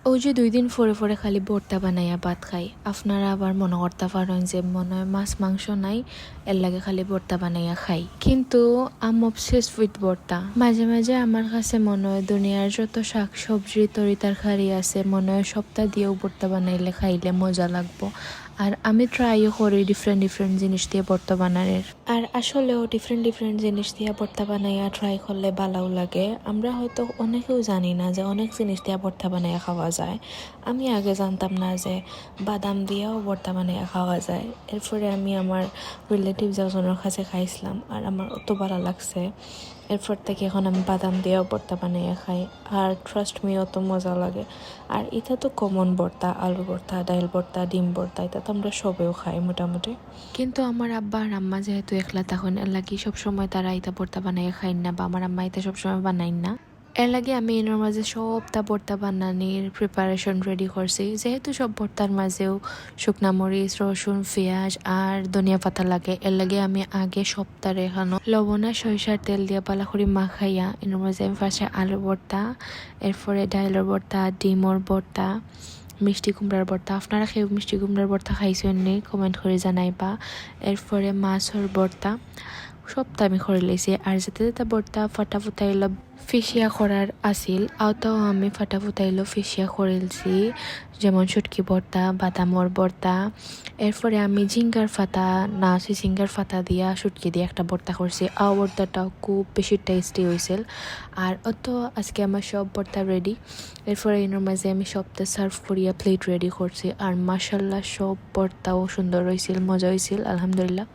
ওই যে 2 দিন পরে পরে খালি ভর্তা বানাইয়া ভাত খাই। আপনারা আবার মনে করতে পারেন যে মনে হয় মাছ মাংস নাই, এর লাগে খালি ভর্তা বানাইয়া খাই, কিন্তু আম অবসেসড উইথ ভর্তা। মাঝে মাঝে আমার কাছে মনে হয় দুনিয়ার যত শাক সবজি তরি তরকারি আছে মনে হয় সপ্তাহ দিয়েও ভর্তা বানাইলে খাইলে মজা লাগবো। আর আমি ট্রাইও করি ডিফারেন্ট জিনিস দিয়ে ভর্তা বানানোর। আর আসলেও ডিফারেন্ট জিনিস দিয়ে ভর্তা বানাইয়া ট্রাই করলে ভালোও লাগে। আমরা হয়তো অনেকেও জানি না যে অনেক জিনিস দিয়ে ভর্তা বানাইয়া খাওয়া যায়। আমি আগে জানতাম না যে বাদাম দিয়েও ভর্তা বানাইয়া খাওয়া যায়। এরপরে আমি আমার রিলেটিভস একজনের কাছে খাইছিলাম আর আমার অত ভালো লাগছে। এরপর থেকে এখন আমি বাদাম দিয়েও ভর্তা বানাইয়া খাই, আর ট্রাস্ট মি অত মজা লাগে। আর এটা তো কমন ভর্তা, আলু ভর্তা, ডাইল ভর্তা, ডিম ভর্তা, এটা তো আমরা সবেও খাই মোটামুটি। কিন্তু আমার আব্বা আর আম্মা যেহেতু একলা তখন এর লাগি সবসময় তারা এটা ভর্তা বানাইয়া খাই না, বা আমার আম্মা এটা সবসময় বানাই না। এর লাগে আমি এর মাঝে সবটা ভর্তা বানানির প্রিপারেশন রেডি করছি। যেহেতু সব ভর্তার মাঝেও শুকনা মরিচ, রসুন, পেঁয়াজ আর ধনিয়া পাতা লাগে, এর লাগে আমি আগে সপ্তাহে এখানো লবণ আর সরিষার তেল দিয়ে পালা করে মাখাইয়া এর মাঝে আমি ফার্স্টে আলু ভর্তা, এরপরে ডাইলের ভর্তা, ডিমর ভর্তা, মিষ্টি কুমড়ার ভর্তা। আপনারা কেউ মিষ্টি কুমড়ার ভর্তা খাইছেন নি কমেন্ট করে জানাইবা। এরপরে মাছের ভর্তা সবটা আমি করে লেছি। আর যেতে যেতে ভর্তা ফাটাফুটাইল ফিসিয়া করার আসিল, আওতাও আমি ফাটাফুটাইল ফিসিয়া করেলছি, যেমন শুটকি ভর্তা, বাদামর ভর্তা। এরপরে আমি ঝিঙ্গার ফাতা না ঝিঙ্গার ফাতা দিয়া শুটকি দিয়ে একটা ভর্তা করছি। ভর্তাটাও খুব বেশি টেস্টি হয়েছিল। আর অত আজকে আমার সব ভর্তা রেডি। এরপরে এর মাঝে আমি সবটা সার্ভ করিয়া প্লেট রেডি করছি। আর মাশাল্লাহ সব ভর্তাও সুন্দর হয়েছিল, মজা হয়েছিল, আলহামদুলিল্লাহ।